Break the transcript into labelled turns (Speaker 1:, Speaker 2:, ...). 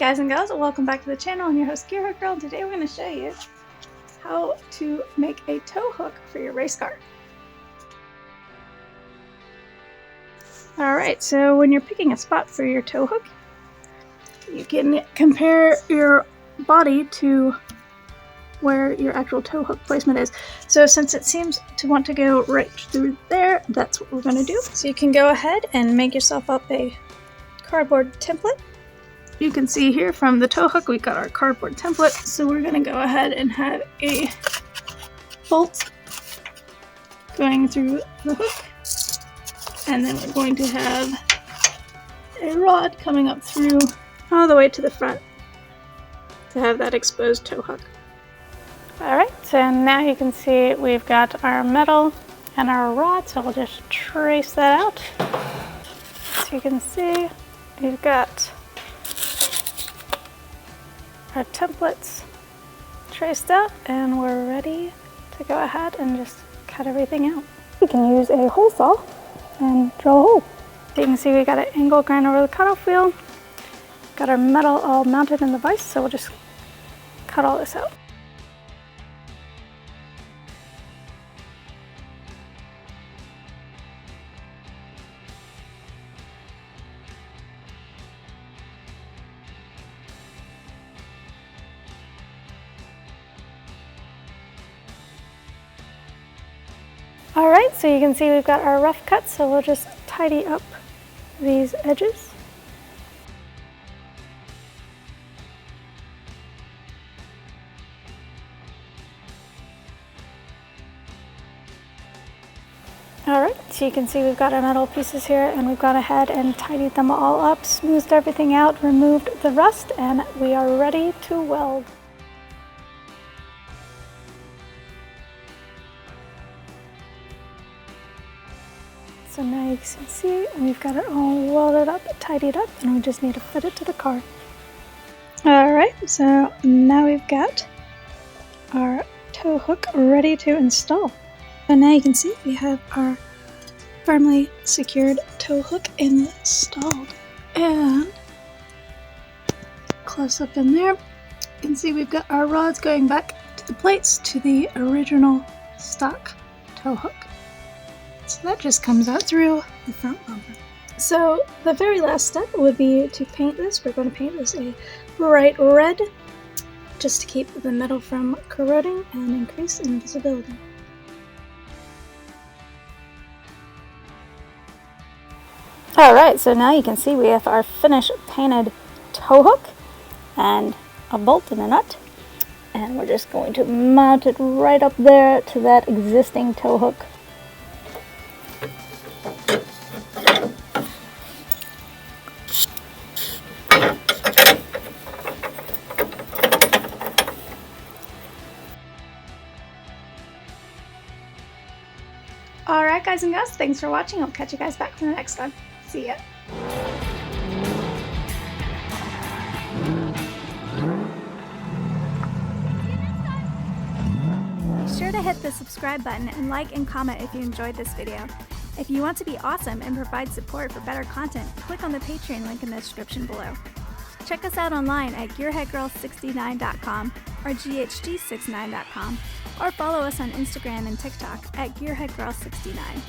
Speaker 1: guys and gals, welcome back to the channel. I'm your host Gearheadgirl, and today we're going to show you how to make a tow hook for your race car. Alright, so when you're picking a spot for your tow hook, you can compare your body to where your actual tow hook placement is. So since it seems to want to go right through there, that's what we're going to do. So you can go ahead and make yourself up a cardboard template. You can see here from the tow hook we got our cardboard template, so we're going to go ahead and have a bolt going through the hook, and then we're going to have a rod coming up through all the way to the front to have that exposed tow hook. Alright, so now you can see we've got our metal and our rod, so we'll just trace that out. So you can see we've got our templates traced out, and we're ready to go ahead and just cut everything out. You can use a hole saw and drill a hole. So you can see we got an angle going over the cutoff wheel. Got our metal all mounted in the vise, so we'll just cut all this out. Alright, so you can see we've got our rough cut, so we'll just tidy up these edges. Alright, so you can see we've got our metal pieces here, and we've gone ahead and tidied them all up, smoothed everything out, removed the rust, and we are ready to weld. So now you can see we've got it all welded up, tidied up, and we just need to fit it to the car. Alright, so now we've got our tow hook ready to install. So now you can see we have our firmly secured tow hook installed. And close up in there, you can see we've got our rods going back to the plates to the original stock tow hook. So that just comes out through the front bumper. So the very last step would be to paint this. We're going to paint this a bright red just to keep the metal from corroding and increase in visibility. Alright, so now you can see we have our finished painted tow hook and a bolt and a nut. And we're just going to mount it right up there to that existing tow hook. Alright guys and gals, thanks for watching. I'll catch you guys back for the next one. See ya. Be sure to hit the subscribe button and like and comment if you enjoyed this video. If you want to be awesome and provide support for better content, click on the Patreon link in the description below. Check us out online at Gearheadgirl69.com or GHG69.com, or follow us on Instagram and TikTok at Gearheadgirl69.